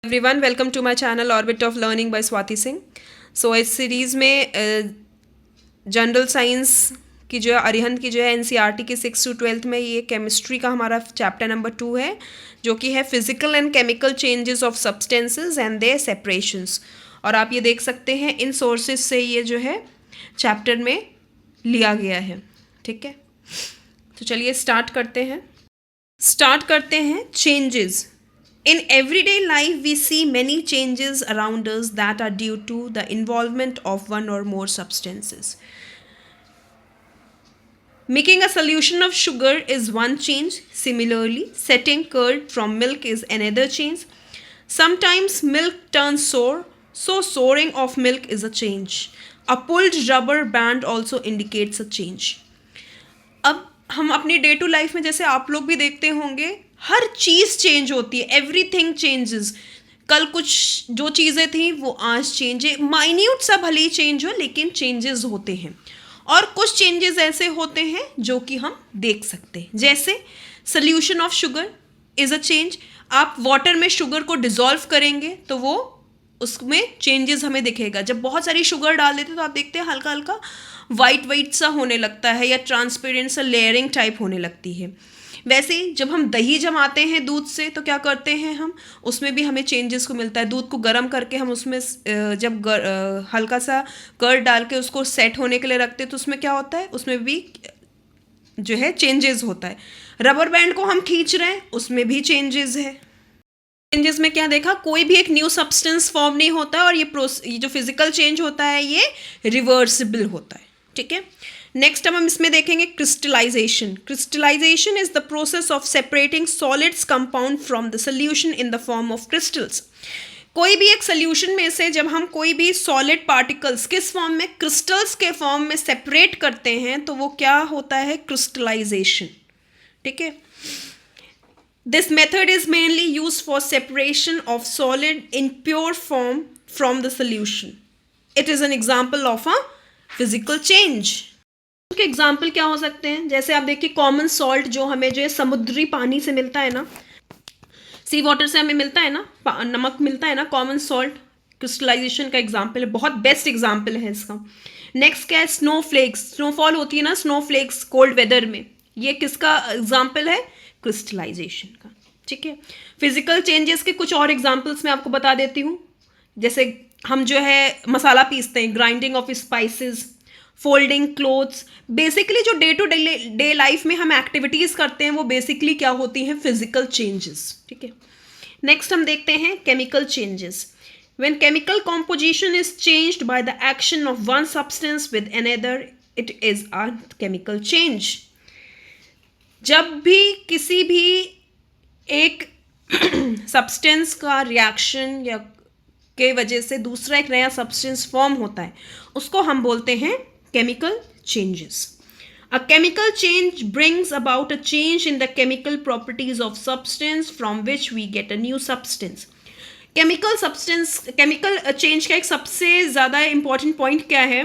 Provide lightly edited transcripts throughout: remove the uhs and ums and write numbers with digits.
Everyone, welcome to my channel orbit of learning by Swati Singh. So इस series में general science की जो है अरिहंत की जो है एनसीईआरटी की 6 to 12 में ये केमिस्ट्री का हमारा चैप्टर नंबर 2 है, जो कि है physical and chemical changes of substances and their separations. और आप ये देख सकते हैं इन सोर्सेज से ये जो है चैप्टर में लिया गया है। ठीक है, तो चलिए स्टार्ट करते हैं changes. In everyday life, we see many changes around us that are due to the involvement of one or more substances. Making a solution of sugar is one change. Similarly, setting curd from milk is another change. Sometimes milk turns sour, so souring of milk is a change. A pulled rubber band also indicates a change. अब हम अपनी day to life में जैसे आप लोग भी देखते होंगे, हर चीज़ चेंज होती है, एवरीथिंग चेंजेस। कल कुछ जो चीज़ें थी वो आज चेंज है, माइन्यूट सा भले ही चेंज हो लेकिन चेंजेस होते हैं। और कुछ चेंजेस ऐसे होते हैं जो कि हम देख सकते हैं, जैसे solution of sugar is a change. आप वाटर में शुगर को डिज़ोल्व करेंगे तो वो उसमें चेंजेस हमें दिखेगा। जब बहुत सारी शुगर डाल देते तो आप देखते हैं हल्का हल्का वाइट सा होने लगता है या ट्रांसपेरेंट सा लेयरिंग टाइप होने लगती है। वैसे ही जब हम दही जमाते हैं दूध से तो क्या करते हैं हम, उसमें भी हमें चेंजेस को मिलता है। दूध को गर्म करके हम उसमें जब हल्का सा कर्ड डाल के उसको सेट होने के लिए रखते हैं तो उसमें क्या होता है, उसमें भी जो है चेंजेस होता है। रबर बैंड को हम खींच रहे हैं, उसमें भी चेंजेस है। चेंजेस में क्या देखा, कोई भी एक न्यू सब्सटेंस फॉर्म नहीं होता और ये जो फिजिकल चेंज होता है ये रिवर्सिबल होता है। ठीक है, नेक्स्ट हम इसमें देखेंगे crystallization. Crystallization is the process of separating solids compound from the solution in the form of crystals. कोई भी एक सोल्यूशन में से जब हम कोई भी सॉलिड पार्टिकल्स किस फॉर्म में, क्रिस्टल्स के फॉर्म में सेपरेट करते हैं तो वो क्या होता है, क्रिस्टलाइजेशन। ठीक है, this method is mainly used for separation of solid in pure form from the solution. It is an example of a physical change. के एग्जाम्पल क्या हो सकते हैं, जैसे आप देखिए कॉमन सॉल्ट जो हमें जो है समुद्री पानी से मिलता है ना, सी वाटर से हमें मिलता है ना, नमक मिलता है ना, कॉमन सॉल्ट क्रिस्टलाइजेशन का एग्जाम्पल है, बहुत बेस्ट एग्जाम्पल है इसका। नेक्स्ट क्या है, स्नोफ्लेक्स। स्नोफॉल होती है ना, स्नोफ्लेक्स कोल्ड वेदर में, ये किसका एग्जाम्पल है, क्रिस्टलाइजेशन का। ठीक है, फिजिकल चेंजेस के कुछ और एग्जाम्पल्स मैं आपको बता देती हूँ। जैसे हम जो है मसाला पीसते हैं, grinding of spices, folding clothes. Basically जो डे टू डे लाइफ में हम एक्टिविटीज़ करते हैं वो बेसिकली क्या होती हैं, फिजिकल चेंजेस। ठीक है, नेक्स्ट हम देखते हैं chemical changes. When chemical composition is changed by the action of one substance with another, it is a chemical change. जब भी किसी भी एक सब्सटेंस का रिएक्शन या के वजह से दूसरा एक नया सब्सटेंस फॉर्म होता है, उसको हम बोलते हैं chemical changes. A chemical change brings about a change in the chemical properties of substance from which we get a new substance. Chemical change का एक सबसे ज़्यादा इम्पॉर्टेंट पॉइंट क्या है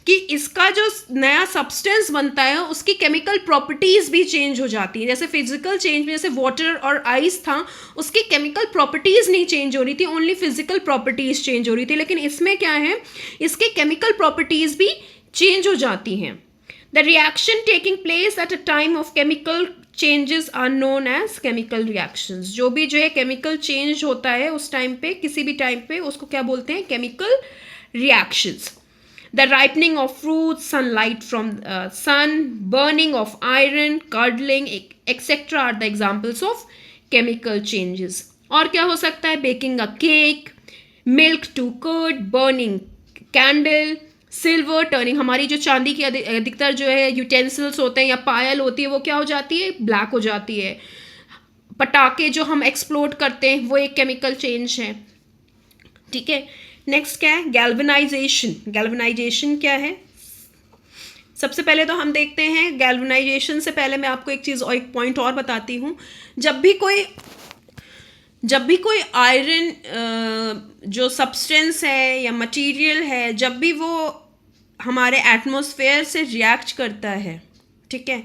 कि इसका जो नया सब्सटेंस बनता है उसकी केमिकल प्रॉपर्टीज़ भी चेंज हो जाती है। जैसे फिजिकल चेंज में जैसे वाटर और आइस था, उसकी केमिकल प्रॉपर्टीज़ नहीं चेंज हो रही थी, ओनली फिजिकल प्रॉपर्टीज़ चेंज हो रही थी। लेकिन इसमें क्या है, इसकी केमिकल प्रॉपर्टीज़ भी चेंज हो जाती हैं। The reaction taking place at a time of chemical changes are known as chemical reactions. जो भी जो है केमिकल चेंज होता है उस टाइम पे, किसी भी टाइम पे, उसको क्या बोलते हैं, chemical reactions. The ripening of fruit, sunlight from sun, burning of iron, curdling etcetera are the examples of chemical changes. और क्या हो सकता है, baking a cake, milk to curd, burning candle, silver turning, हमारी जो चांदी की अधिकतर जो है यूटेंसिल्स होते हैं या पायल होती है वो क्या हो जाती है, ब्लैक हो जाती है। पटाखे जो हम एक्सप्लोड करते हैं वो एक केमिकल चेंज है। ठीक है, नेक्स्ट क्या है, गैल्वेनाइजेशन। गैल्वेनाइजेशन क्या है, सबसे पहले तो हम देखते हैं गैल्वेनाइजेशन से पहले मैं आपको एक चीज़ और एक पॉइंट और बताती हूँ। जब भी कोई आयरन जो सब्सटेंस है या मटेरियल है, जब भी वो हमारे एटमॉस्फेयर से रिएक्ट करता है, ठीक है,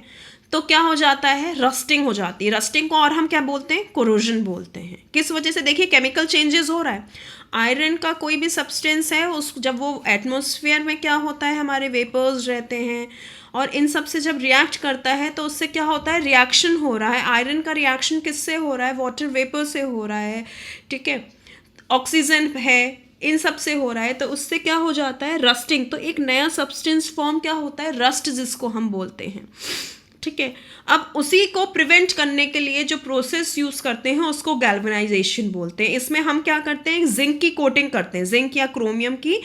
तो क्या हो जाता है, रस्टिंग हो जाती है। रस्टिंग को और हम क्या बोलते हैं, कोरोजन बोलते हैं। किस वजह से, देखिए केमिकल चेंजेस हो रहा है। आयरन का कोई भी सब्सटेंस है, उस जब वो एटमॉस्फेयर में क्या होता है, हमारे वेपर्स रहते हैं और इन सब से जब रिएक्ट करता है तो उससे क्या होता है, रिएक्शन हो रहा है। आयरन का रिएक्शन किससे हो रहा है, वाटर वेपर से हो रहा है, ठीक है, ऑक्सीजन है, इन सब से हो रहा है, तो उससे क्या हो जाता है, रस्टिंग। तो एक नया सब्सटेंस फॉर्म क्या होता है, रस्ट जिसको हम बोलते हैं, ठीक है। अब उसी को प्रिवेंट करने के लिए जो प्रोसेस यूज करते हैं उसको गैल्वेनाइजेशन बोलते हैं। इसमें हम क्या करते हैं, जिंक की कोटिंग करते हैं, जिंक या क्रोमियम की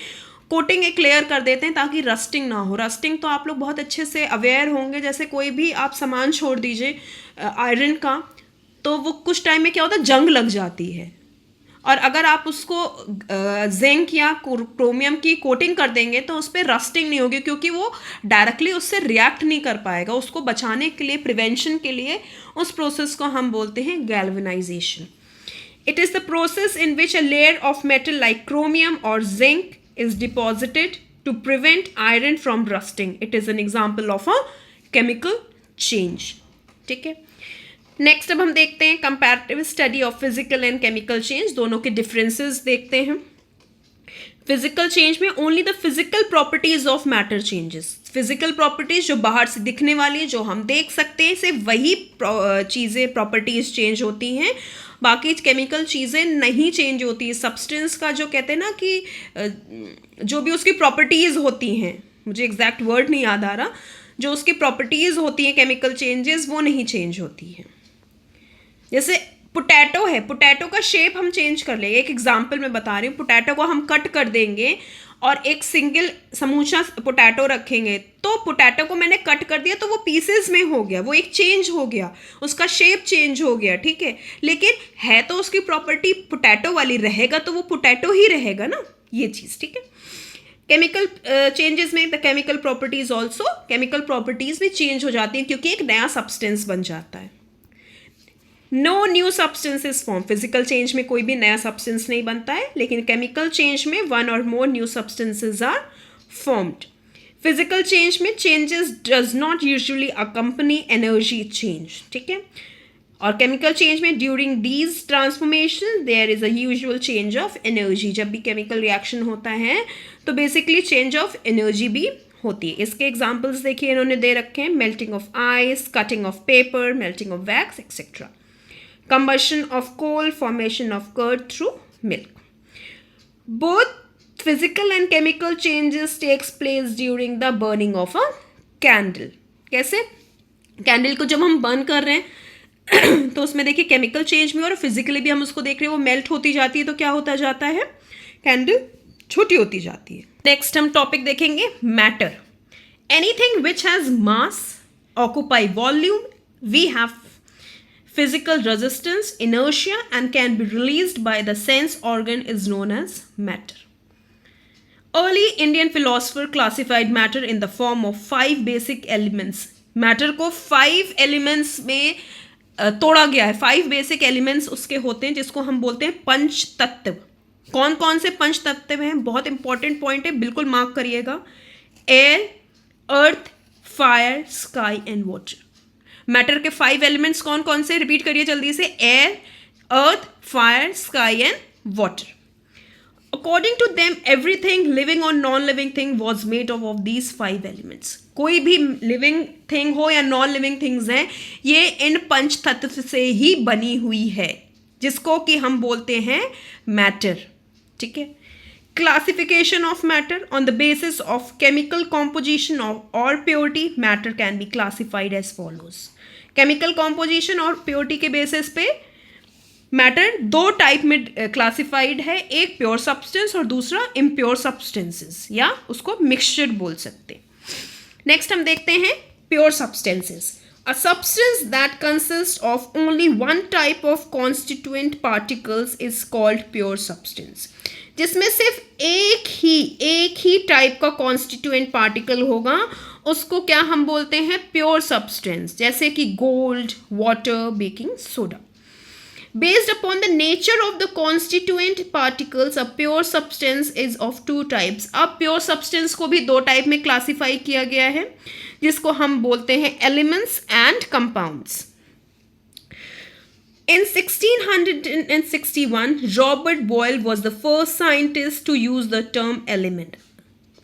कोटिंग एक लेयर कर देते हैं ताकि रस्टिंग ना हो। रस्टिंग तो आप लोग बहुत अच्छे से अवेयर होंगे, जैसे कोई भी आप सामान छोड़ दीजिए आयरन का, तो वो कुछ टाइम में क्या होता है, जंग लग जाती है। और अगर आप उसको जिंक या क्रोमियम की कोटिंग कर देंगे तो उस पर रस्टिंग नहीं होगी, क्योंकि वो डायरेक्टली उससे रिएक्ट नहीं कर पाएगा। उसको बचाने के लिए, प्रिवेंशन के लिए, उस प्रोसेस को हम बोलते हैं galvanization. It is the process in which a layer of metal like chromium और zinc is deposited to prevent iron from rusting. It is an example of a chemical change, ठीक है। नेक्स्ट अब हम देखते हैं comparative study of physical and chemical change, दोनों के differences देखते हैं। फिजिकल चेंज में only the physical properties of matter changes. Physical properties जो बाहर से दिखने वाली है, जो हम देख सकते हैं, सिर्फ वही चीज़ें, प्रॉपर्टीज चेंज होती हैं, बाकी केमिकल चीज़ें नहीं चेंज होती है। सब्सटेंस का जो कहते हैं ना कि जो भी उसकी प्रॉपर्टीज़ होती हैं, मुझे एग्जैक्ट वर्ड नहीं याद आ रहा, जो उसकी प्रॉपर्टीज़ होती हैं केमिकल चेंजेस, वो नहीं चेंज होती हैं। जैसे पोटैटो है, पोटैटो का शेप हम चेंज कर लेंगे। एक एग्जांपल मैं बता रही हूँ, पोटैटो को हम कट कर देंगे और एक सिंगल समूचा पोटैटो रखेंगे, तो पोटैटो को मैंने कट कर दिया तो वो पीसेस में हो गया, वो एक चेंज हो गया, उसका शेप चेंज हो गया, ठीक है। लेकिन है तो उसकी प्रॉपर्टी पोटैटो वाली, रहेगा तो वो पोटैटो ही रहेगा ना, ये चीज़, ठीक है। केमिकल चेंजेस में the chemical properties also, chemical properties भी चेंज हो जाती हैं क्योंकि एक नया सब्सटेंस बन जाता है। No new substances form, physical change में कोई भी नया सब्सटेंस नहीं बनता है, लेकिन केमिकल चेंज में one or more new substances are formed. Physical change में changes does not usually accompany energy change, ठीक है। और केमिकल चेंज में during these transformation there is a usual change of energy. जब भी केमिकल रिएक्शन होता है तो बेसिकली चेंज ऑफ एनर्जी भी होती है। इसके एग्जाम्पल्स देखिए इन्होंने दे रखे हैं, melting of ice, cutting of paper, melting of wax etcetera. Combustion of coal, formation of curd through milk. Both physical and chemical changes takes place during the burning of a candle. कैसे? Candle को जब हम burn कर रहे हैं तो उसमें देखिए केमिकल चेंज भी हो रहा है, फिजिकली भी हम उसको देख रहे हैं, वो मेल्ट होती जाती है, तो क्या होता जाता है, कैंडल छोटी होती जाती है। नेक्स्ट हम टॉपिक देखेंगे matter. Anything which has mass, occupy volume, we have physical resistance, inertia, and can be released by the sense organ is known as matter. Early Indian philosopher classified matter in the form of 5 basic elements. Matter को 5 elements में तोड़ा गया है। 5 basic elements उसके होते हैं जिसको हम बोलते हैं पंच तत्व। कौन कौन से पंच तत्व हैं, बहुत इंपॉर्टेंट पॉइंट है, बिल्कुल मार्क करिएगा। Air, earth, fire, sky and water. Matter के 5 एलिमेंट्स कौन कौन से, रिपीट करिए जल्दी से, air, earth, fire, sky and water. According to them everything living और non living thing was made of these 5 elements. कोई भी लिविंग थिंग हो या नॉन लिविंग थिंग्स हैं, ये इन पंच तत्व से ही बनी हुई है, जिसको कि हम बोलते हैं मैटर, ठीक है। Classification of matter on the basis of chemical composition or purity, matter can be classified as follows. Chemical composition और purity के basis पे matter 2 टाइप में classified है, एक pure substance और दूसरा impure substances, या उसको mixture बोल सकते। Next हम देखते हैं pure substances. A substance that consists of only one type of constituent particles is called pure substance. जिसमें सिर्फ एक ही टाइप का कॉन्स्टिट्यूएंट पार्टिकल होगा, उसको क्या हम बोलते हैं, प्योर सब्सटेंस, जैसे कि gold, water, baking soda. Based upon the nature of the constituent particles, a pure substance is of two types. अब pure substance को भी दो टाइप में क्लासीफाई किया गया है, जिसको हम बोलते हैं elements and compounds. In 1661, Robert Boyle was the first scientist to use the term element.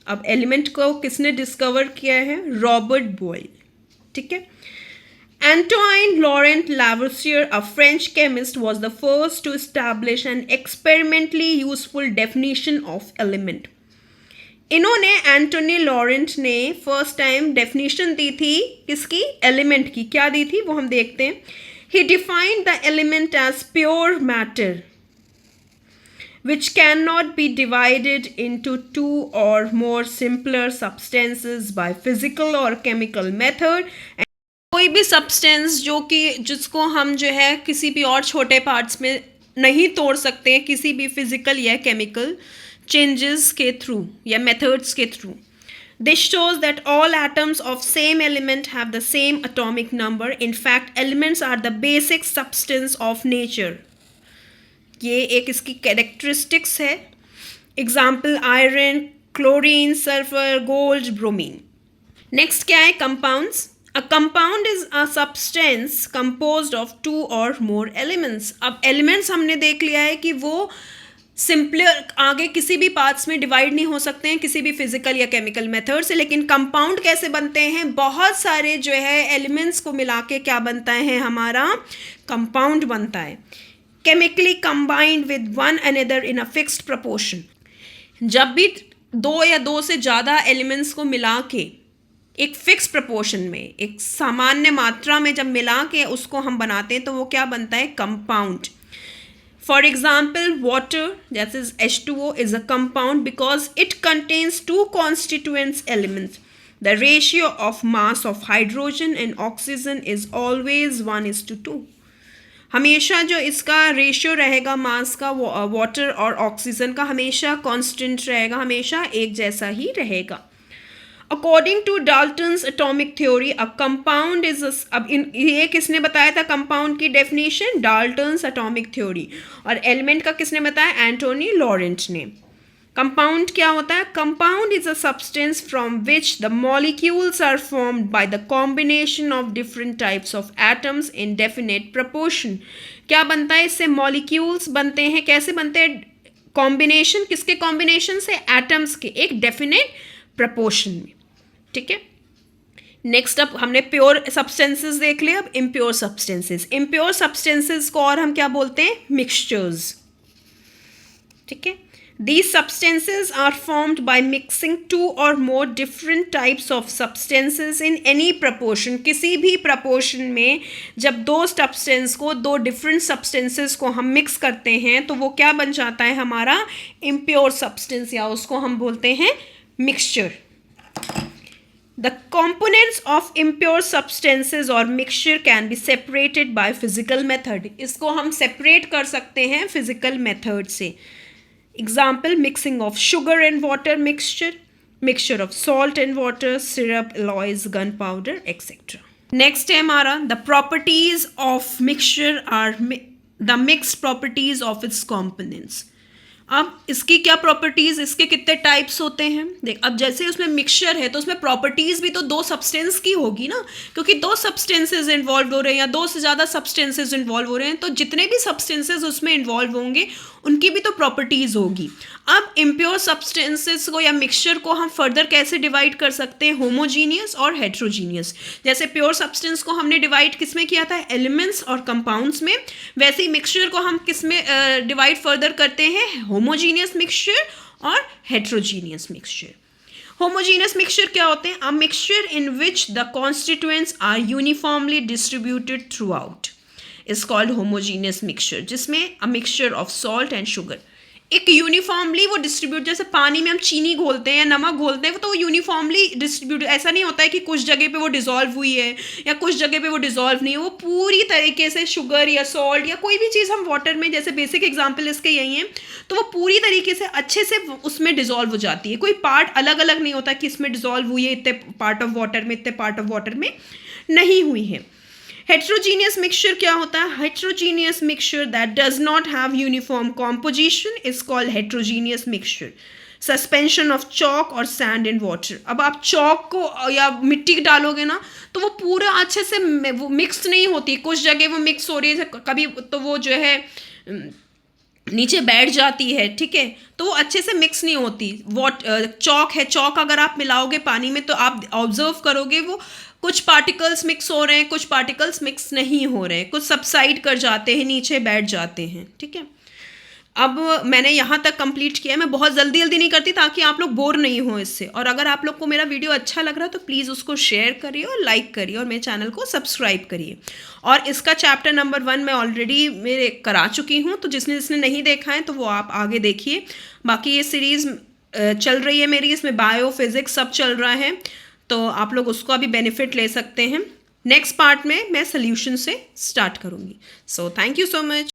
अब element को किसने डिस्कवर किया है? Robert Boyle. ठीक है. Antoine Laurent Lavoisier, a French chemist, was the first to establish an experimentally useful definition of element. इन्होंने Antony Laurent ने first time definition दी थी किसकी? एलिमेंट की. क्या दी थी वो हम देखते हैं. He defined the element as pure matter which cannot be divided into two or more simpler substances by physical or chemical method. कोई भी सब्सटेंस जो कि जिसको हम जो है किसी भी और छोटे पार्ट्स में नहीं तोड़ सकते हैं किसी भी फिजिकल या केमिकल चेंजेस के थ्रू या मेथड्स के through. This shows that all atoms of same element have the same atomic number. In fact, elements are the basic substance of nature. ये एक इसकी कैरेक्टरिस्टिक्स है. Example iron, chlorine, sulphur, gold, bromine. Next क्या है? Compounds. A compound is a substance composed of two or more elements. अब elements हमने देख लिया है कि वो सिंपलर आगे किसी भी पार्ट्स में डिवाइड नहीं हो सकते हैं किसी भी फिजिकल या केमिकल मेथड से. लेकिन कंपाउंड कैसे बनते हैं? बहुत सारे जो है एलिमेंट्स को मिला के क्या बनता है? हमारा कंपाउंड बनता है. Chemically combined with one another in a fixed proportion. जब भी दो या दो से ज़्यादा एलिमेंट्स को मिला के एक फिक्स प्रपोर्शन में एक सामान्य मात्रा में जब मिला के उसको हम बनाते हैं तो वो क्या बनता है? Compound. For example, water, that is H2O, is a compound because it contains two constituent elements. The ratio of mass of hydrogen and oxygen is always 1:2. हमेशा जो इसका रेशियो रहेगा मास का वाटर और ऑक्सीजन का हमेशा कांस्टेंट रहेगा, हमेशा एक जैसा ही रहेगा. According to Dalton's atomic theory, a compound is अब ये किसने बताया था कंपाउंड की डेफिनेशन? Dalton's atomic theory. और एलिमेंट का किसने बताया? एंटोनी लॉरेंट ने. कंपाउंड क्या होता है? Compound is a substance from which the molecules are formed by the combination of different types of atoms in definite proportion. क्या बनता है? इससे मॉलिक्यूल्स बनते हैं. कैसे बनते हैं? कॉम्बिनेशन. किसके कॉम्बिनेशन से? एटम्स के एक डेफिनेट प्रपोर्शन में. ठीक है. नेक्स्ट अब हमने प्योर सब्सटेंसेस देख लिया. अब इम्प्योर सब्सटेंसेस. इम्प्योर सब्सटेंसेस को और हम क्या बोलते हैं? मिक्सचर्स. ठीक है. These substances are formed by mixing two or more different types of substances in any proportion. किसी भी proportion में जब दो substance को दो different substances को हम mix करते हैं तो वो क्या बन जाता है? हमारा impure substance या उसको हम बोलते हैं mixture. The components of impure substances or mixture can be separated by physical method. इसको हम separate कर सकते हैं physical method से. Example, mixing of sugar and water mixture, mixture of salt and water, syrup, alloys, gunpowder, etc. Next है हमारा the properties of mixture are the mixed properties of its components. अब इसकी क्या properties, इसके कितने types होते हैं? देख, अब जैसे उसमें मिक्सचर है तो उसमें प्रॉपर्टीज़ भी तो दो सब्सटेंस की होगी ना, क्योंकि दो सब्सटेंसेस इन्वॉल्व हो रहे हैं या दो से ज़्यादा सब्सटेंसेस इन्वॉल्व हो रहे हैं, तो जितने भी सब्सटेंसेस उसमें इन्वॉल्व होंगे उनकी भी तो प्रॉपर्टीज़ होगी. अब इम्प्योर सब्सटेंसेस को या मिक्सचर को हम फर्दर कैसे डिवाइड कर सकते हैं? होमोजीनियस और हेट्रोजीनियस. जैसे प्योर सब्सटेंस को हमने डिवाइड किस में किया था? एलिमेंट्स और कंपाउंड्स में. वैसे ही मिक्सचर को हम किस में डिवाइड फर्दर करते हैं? होमोजीनियस मिक्सचर और हेट्रोजीनियस मिक्सचर. होमोजीनियस मिक्सचर क्या होते हैं? A mixture in which the constituents are uniformly distributed throughout is called homogeneous mixture. जिसमें a mixture of salt and sugar एक यूनिफॉर्मली वो डिस्ट्रीब्यूट, जैसे पानी में हम चीनी घोलते हैं या नमक घोलते हैं तो वो यूनिफॉर्मली डिस्ट्रीब्यूट. ऐसा नहीं होता है कि कुछ जगह पे वो डिज़ोल्व हुई है या कुछ जगह पे वो डिज़ोल्व नहीं है. वो पूरी तरीके से शुगर या सॉल्ट या कोई भी चीज़ हम वाटर में, जैसे बेसिक एग्जांपल इसके यही हैं, तो वो पूरी तरीके से अच्छे से उसमें डिज़ोल्व हो जाती है. कोई पार्ट अलग अलग नहीं होता कि इसमें डिज़ोल्व हुई है इतने पार्ट ऑफ वाटर में, इतने पार्ट ऑफ वाटर में नहीं हुई है. हेट्रोजीनियस मिक्सचर क्या होता है? Heterogeneous mixture that does not have uniform composition is called heterogeneous mixture. Suspension of chalk और सैंड इन वाटर. अब आप चॉक को या मिट्टी डालोगे ना तो वो पूरा अच्छे से वो मिक्स नहीं होती. कुछ जगह वो मिक्स हो रही है, कभी तो वो जो है नीचे बैठ जाती है, ठीक है, तो वो अच्छे से मिक्स नहीं होती. चॉक है, चॉक अगर आप मिलाओगे पानी में तो आप ऑब्जर्व करोगे वो कुछ पार्टिकल्स मिक्स हो रहे हैं, कुछ पार्टिकल्स मिक्स नहीं हो रहे हैं, कुछ सबसाइड कर जाते हैं, नीचे बैठ जाते हैं, ठीक है. अब मैंने यहाँ तक कंप्लीट किया है. मैं बहुत जल्दी नहीं करती ताकि आप लोग बोर नहीं हो इससे. और अगर आप लोग को मेरा वीडियो अच्छा लग रहा है तो प्लीज़ उसको शेयर करिए और लाइक करिए और मेरे चैनल को सब्सक्राइब करिए. और इसका चैप्टर नंबर 1 मैं ऑलरेडी मेरे करा चुकी हूँ, तो जिसने नहीं देखा है तो वो आप आगे देखिए. बाकी ये सीरीज़ चल रही है मेरी, इसमें बायो फिजिक्स सब चल रहा है, तो आप लोग उसको अभी बेनिफिट ले सकते हैं. नेक्स्ट पार्ट में मैं सोल्यूशन से स्टार्ट करूँगी. So thank you so much.